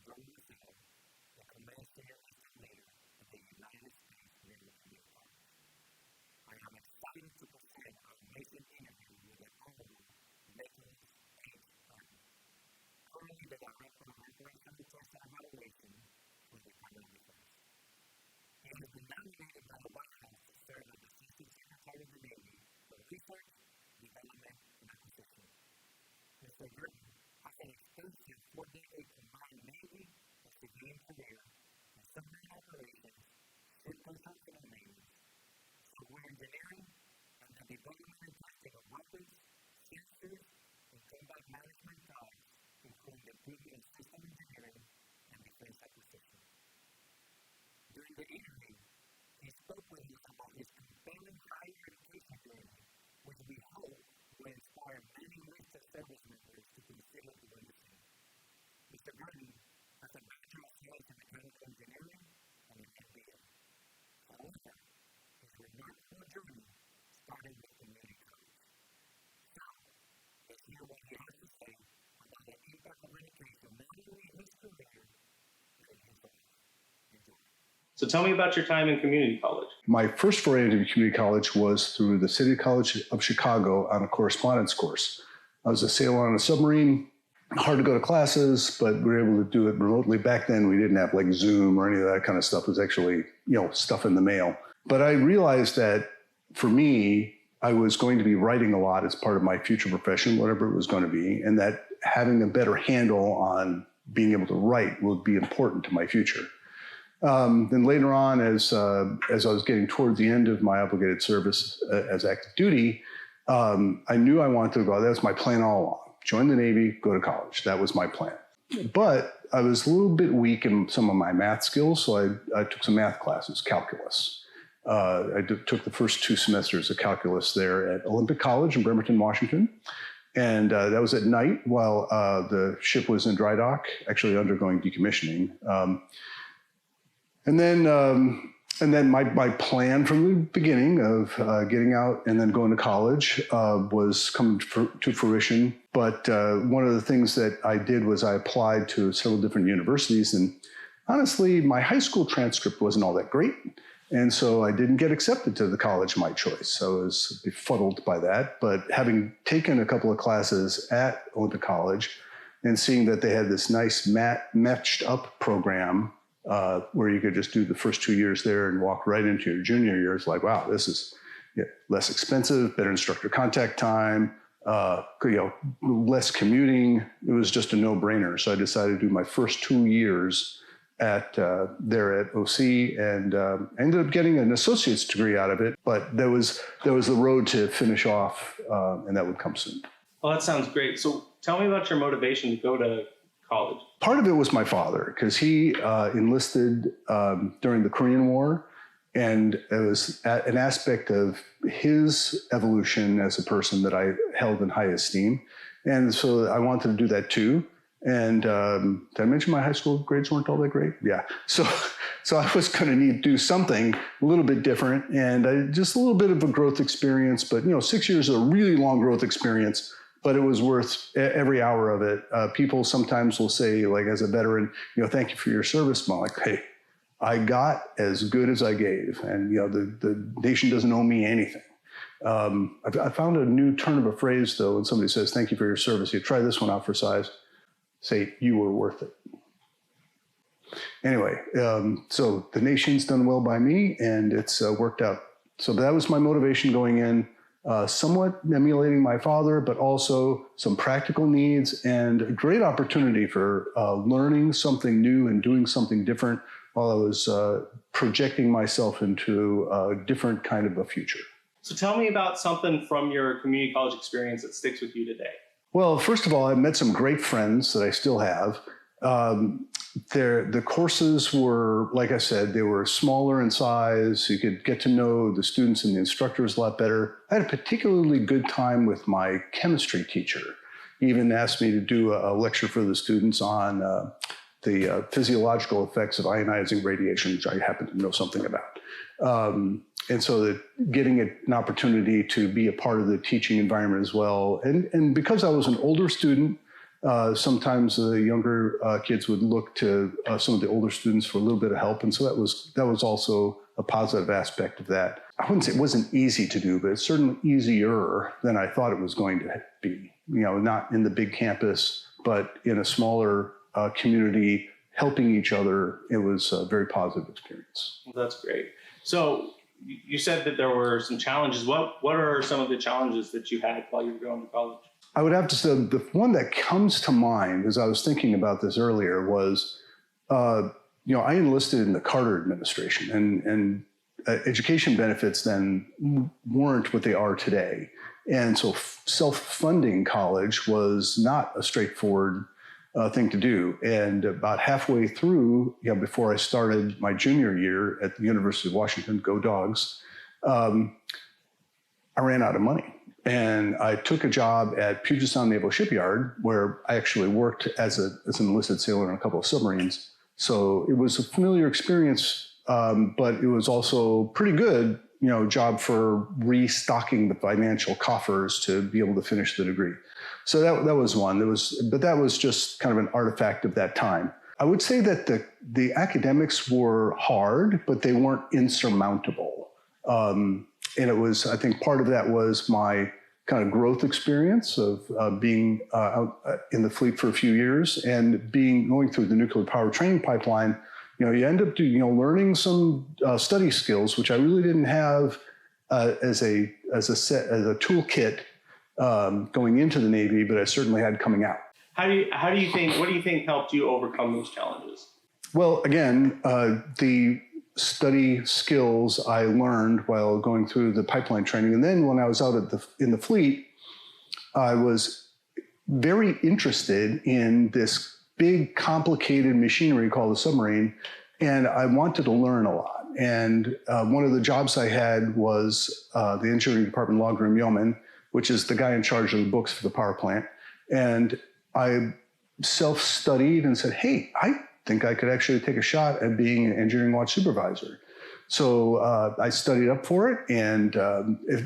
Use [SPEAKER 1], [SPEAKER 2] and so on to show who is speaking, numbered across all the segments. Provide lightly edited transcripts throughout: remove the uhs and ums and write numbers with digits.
[SPEAKER 1] Brother Lucille, the command center leader of the United States Naval Department. I am excited to present our amazing interview with the Honorable Nickolas H. Currently the Director of Operations Detection and Evaluation for the Department of Defense. He has been nominated by the White House to serve as Assistant Secretary of the Navy for Research, Development, and Acquisition. Mr. Guertin has an extensive 4-decade combined Navy and civilian career in submarine operations, ship construction and maintenance, software engineering, and the development and testing of weapons, sensors, and combat management jobs, including the previous system engineering and defense acquisition. During the interview, he spoke with us about his compelling higher education journey, which we hope will inspire many enlisted service members to consider doing the same. Mr. Guertin has a Bachelor of Science in Mechanical Engineering and an MBA. However, his remarkable journey started with community college. So, let's hear what he has to say about the impact of education not only in his career, but in his life. Enjoy.
[SPEAKER 2] So tell me about your time in community college.
[SPEAKER 3] My first foray into community college was through the City College of Chicago on a correspondence course. I was a sailor on a submarine, hard to go to classes, but we were able to do it remotely. Back then, we didn't have like Zoom or any of that kind of stuff. It was actually, stuff in the mail. But I realized that for me, I was going to be writing a lot as part of my future profession, whatever it was going to be, and that having a better handle on being able to write would be important to my future. Then later on, as I was getting towards the end of my obligated service as active duty, I knew I wanted to go. That was my plan all along. Join the Navy, go to college. That was my plan. But I was a little bit weak in some of my math skills, so I took some math classes, calculus. I took the first 2 semesters of calculus there at Olympic College in Bremerton, Washington. And that was at night while the ship was in dry dock, actually undergoing decommissioning. And then my plan from the beginning of getting out and then going to college was coming to fruition. But one of the things that I did was I applied to several different universities. And honestly, my high school transcript wasn't all that great. And so I didn't get accepted to the college of my choice. So I was befuddled by that. But having taken a couple of classes at Olympic College and seeing that they had this nice matched up program where you could just do the first 2 years there and walk right into your junior years, like, wow, this is less expensive, better instructor contact time, less commuting. It was just a no-brainer. So I decided to do my first 2 years there at OC and ended up getting an associate's degree out of it. But there was the road to finish off, and that would come soon.
[SPEAKER 2] Well, that sounds great. So tell me about your motivation to go to college.
[SPEAKER 3] Part of it was my father, because he enlisted during the Korean War, and it was an aspect of his evolution as a person that I held in high esteem. And so I wanted to do that too. And did I mention my high school grades weren't all that great? Yeah. So I was going to need to do something a little bit different, and just a little bit of a growth experience. But 6 years is a really long growth experience. But it was worth every hour of it. People sometimes will say, like, as a veteran, thank you for your service. I'm like, hey, I got as good as I gave, and the nation doesn't owe me anything. I found a new turn of a phrase though. When somebody says, thank you for your service, you try this one out for size. Say, you were worth it. Anyway, so the nation's done well by me, and it's worked out. So that was my motivation going in. Somewhat emulating my father, but also some practical needs and a great opportunity for learning something new and doing something different while I was projecting myself into a different kind of a future.
[SPEAKER 2] So tell me about something from your community college experience that sticks with you today.
[SPEAKER 3] Well, first of all, I met some great friends that I still have. The courses were, like I said, they were smaller in size. You could get to know the students and the instructors a lot better. I had a particularly good time with my chemistry teacher. He even asked me to do a lecture for the students on the physiological effects of ionizing radiation, which I happen to know something about. And so that getting an opportunity to be a part of the teaching environment as well. And because I was an older student, Sometimes the younger kids would look to some of the older students for a little bit of help. And so that was also a positive aspect of that. I wouldn't say it wasn't easy to do, but it's certainly easier than I thought it was going to be. Not in the big campus, but in a smaller community, helping each other. It was a very positive experience.
[SPEAKER 2] Well, that's great. So you said that there were some challenges. What are some of the challenges that you had while you were going to college?
[SPEAKER 3] I would have to say the one that comes to mind as I was thinking about this earlier was, I enlisted in the Carter administration, and education benefits then weren't what they are today. And so self-funding college was not a straightforward thing to do. And about halfway through, before I started my junior year at the University of Washington, go Dogs, I ran out of money. And I took a job at Puget Sound Naval Shipyard, where I actually worked as an enlisted sailor on a couple of submarines. So it was a familiar experience, but it was also pretty good, job for restocking the financial coffers to be able to finish the degree. So that was one. But that was just kind of an artifact of that time. I would say that the academics were hard, but they weren't insurmountable. And it was, I think part of that was my kind of growth experience of being out in the fleet for a few years and going through the nuclear power training pipeline. You end up learning some study skills, which I really didn't have as a toolkit going into the Navy, but I certainly had coming out.
[SPEAKER 2] What do you think helped you overcome those challenges?
[SPEAKER 3] Well, again, the study skills I learned while going through the pipeline training. And then when I was out in the fleet, I was very interested in this big, complicated machinery called a submarine. And I wanted to learn a lot. And one of the jobs I had was the engineering department log room yeoman, which is the guy in charge of the books for the power plant. And I self-studied and said, hey, I think I could actually take a shot at being an engineering watch supervisor. So I studied up for it. And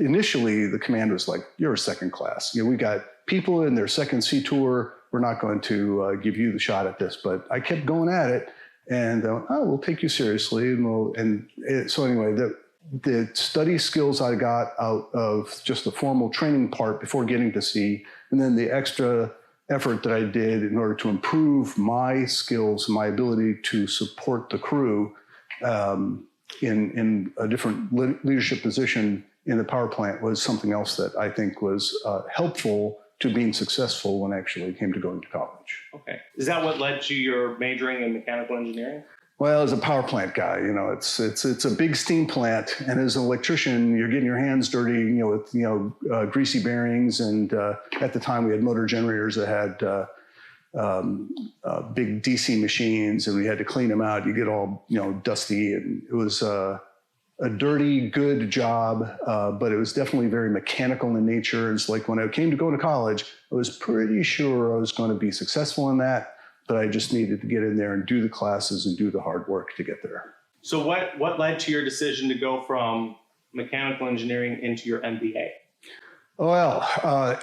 [SPEAKER 3] initially the command was like, you're a second class. We got people in their second sea tour. We're not going to give you the shot at this. But I kept going at it, and we'll take you seriously. So anyway, the study skills I got out of just the formal training part before getting to sea, and then the extra effort that I did in order to improve my skills, my ability to support the crew in a different leadership position in the power plant was something else that I think was helpful to being successful when I actually came to going to college.
[SPEAKER 2] Okay. Is that what led to your majoring in mechanical engineering?
[SPEAKER 3] Well, as a power plant guy, it's a big steam plant, and as an electrician, you're getting your hands dirty, with greasy bearings, and at the time we had motor generators that had big DC machines, and we had to clean them out. You get all dusty, and it was a dirty, good job, but it was definitely very mechanical in nature. It's like when I came to go to college, I was pretty sure I was going to be successful in that. But I just needed to get in there and do the classes and do the hard work to get there.
[SPEAKER 2] So what led to your decision to go from mechanical engineering into your MBA?
[SPEAKER 3] Well,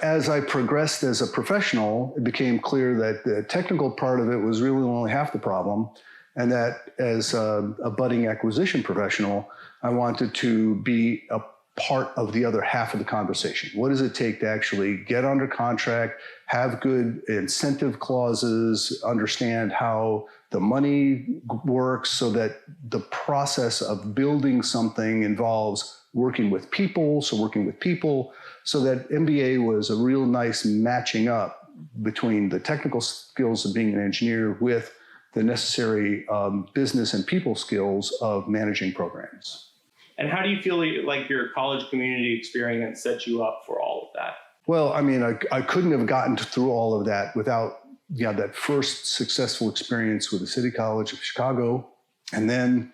[SPEAKER 3] as I progressed as a professional, it became clear that the technical part of it was really only half the problem, and that as a budding acquisition professional, I wanted to be a part of the other half of the conversation. What does it take to actually get under contract, have good incentive clauses, understand how the money works, so that the process of building something involves working with people. So that MBA was a real nice matching up between the technical skills of being an engineer with the necessary business and people skills of managing programs.
[SPEAKER 2] And how do you feel like your college community experience set you up for all of that?
[SPEAKER 3] Well, I mean, I couldn't have gotten through all of that without that first successful experience with the City College of Chicago, and then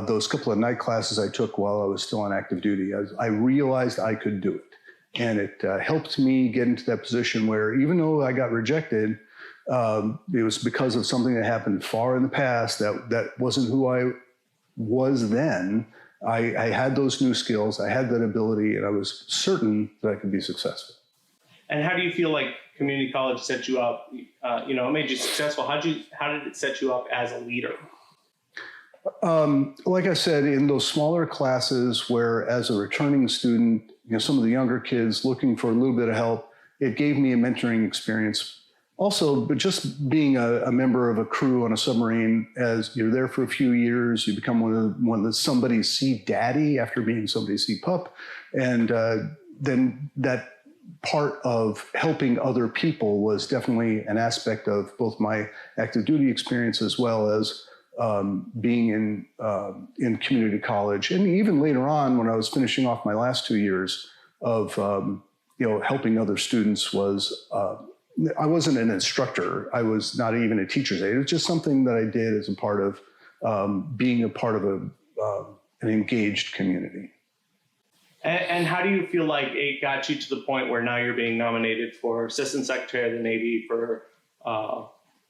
[SPEAKER 3] those couple of night classes I took while I was still on active duty. I realized I could do it, and it helped me get into that position where, even though I got rejected, it was because of something that happened far in the past that wasn't who I was then. I had those new skills, I had that ability, and I was certain that I could be successful.
[SPEAKER 2] And how do you feel like community college set you up? It made you successful. How did it set you up as a leader?
[SPEAKER 3] Like I said, in those smaller classes where as a returning student, some of the younger kids looking for a little bit of help, it gave me a mentoring experience. Also, but just being a member of a crew on a submarine, as you're there for a few years, you become one of the somebody's sea daddy after being somebody's sea pup. And then that part of helping other people was definitely an aspect of both my active duty experience as well as being in community college. And even later on, when I was finishing off my last 2 years of helping other students, was I wasn't an instructor. I was not even a teacher's aide. It was just something that I did as a part of being a part of an engaged community.
[SPEAKER 2] And how do you feel like it got you to the point where now you're being nominated for Assistant Secretary of the Navy for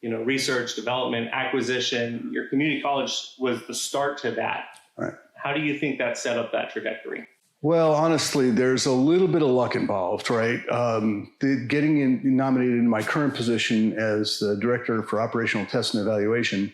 [SPEAKER 2] research, development, acquisition? Your community college was the start to that.
[SPEAKER 3] Right.
[SPEAKER 2] How do you think that set up that trajectory?
[SPEAKER 3] Well, honestly, there's a little bit of luck involved, right? Getting nominated in my current position as the Director for Operational Test and Evaluation,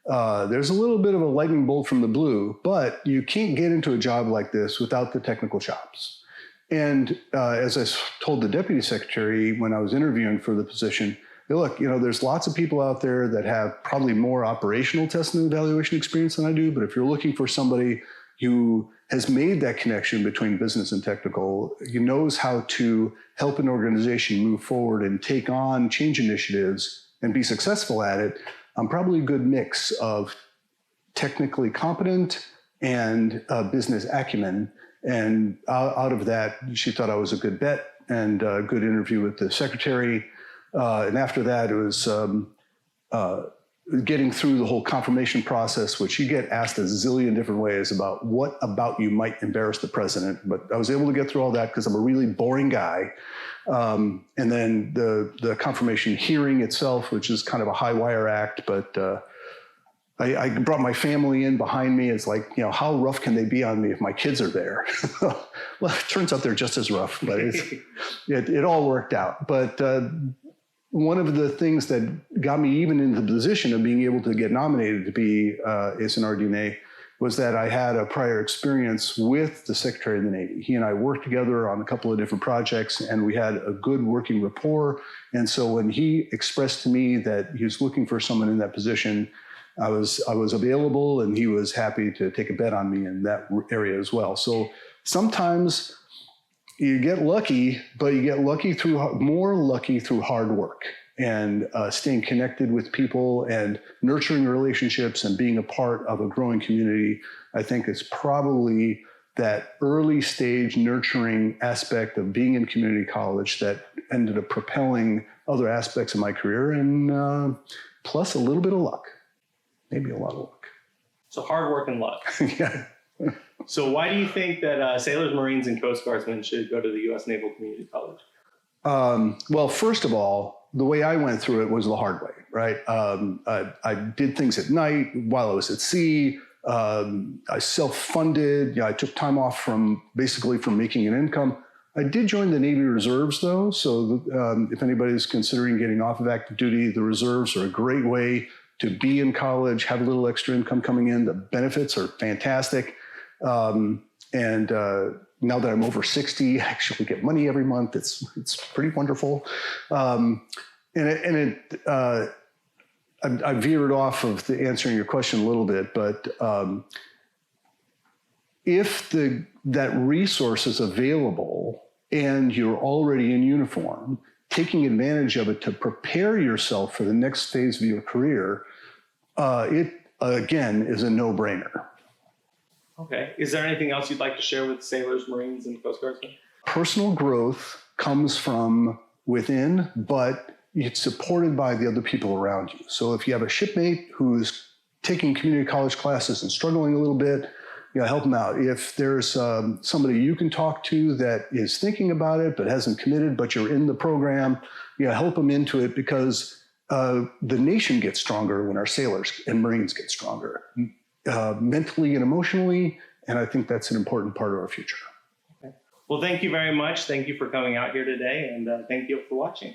[SPEAKER 3] there's a little bit of a lightning bolt from the blue, but you can't get into a job like this without the technical chops. And as I told the Deputy Secretary when I was interviewing for the position, look, there's lots of people out there that have probably more operational test and evaluation experience than I do, but if you're looking for somebody who has made that connection between business and technical, he knows how to help an organization move forward and take on change initiatives and be successful at it, I'm probably a good mix of technically competent and business acumen. And out of that, she thought I was a good bet and a good interview with the secretary. And after that, it was getting through the whole confirmation process, which you get asked a zillion different ways about what about you might embarrass the president. But I was able to get through all that because I'm a really boring guy. And then the confirmation hearing itself, which is kind of a high wire act, but I brought my family in behind me. It's like, how rough can they be on me if my kids are there? Well, it turns out they're just as rough, but it all worked out. But one of the things that got me even into the position of being able to get nominated to be ASNR-DNA was that I had a prior experience with the Secretary of the Navy. He and I worked together on a couple of different projects, and we had a good working rapport. And so when he expressed to me that he was looking for someone in that position, I was available, and he was happy to take a bet on me in that area as well. So sometimes you get lucky, but you get more lucky through hard work and staying connected with people and nurturing relationships and being a part of a growing community. I think it's probably that early stage nurturing aspect of being in community college that ended up propelling other aspects of my career, and plus a little bit of luck, maybe a lot of luck.
[SPEAKER 2] So hard work and luck.
[SPEAKER 3] Yeah.
[SPEAKER 2] So why do you think that sailors, Marines, and Coast Guardsmen should go to the U.S. Naval Community College?
[SPEAKER 3] Well, first of all, the way I went through it was the hard way, right? I did things at night while I was at sea. I self-funded. I took time off from making an income. I did join the Navy Reserves, though. So if anybody's considering getting off of active duty, the reserves are a great way to be in college, have a little extra income coming in. The benefits are fantastic. And now that I'm over 60, I actually get money every month. It's pretty wonderful. I veered off of answering your question a little bit, but if that resource is available and you're already in uniform, taking advantage of it to prepare yourself for the next phase of your career, it again is a no-brainer.
[SPEAKER 2] Okay. Is there anything else you'd like to share with sailors, Marines, and Coast Guardsmen?
[SPEAKER 3] Personal growth comes from within, but it's supported by the other people around you. So if you have a shipmate who's taking community college classes and struggling a little bit, help them out. If there's somebody you can talk to that is thinking about it but hasn't committed, but you're in the program, help them into it, because the nation gets stronger when our sailors and Marines get stronger. Mentally and emotionally, and I think that's an important part of our future.
[SPEAKER 2] Okay. Well, thank you very much. Thank you for coming out here today, and thank you for watching.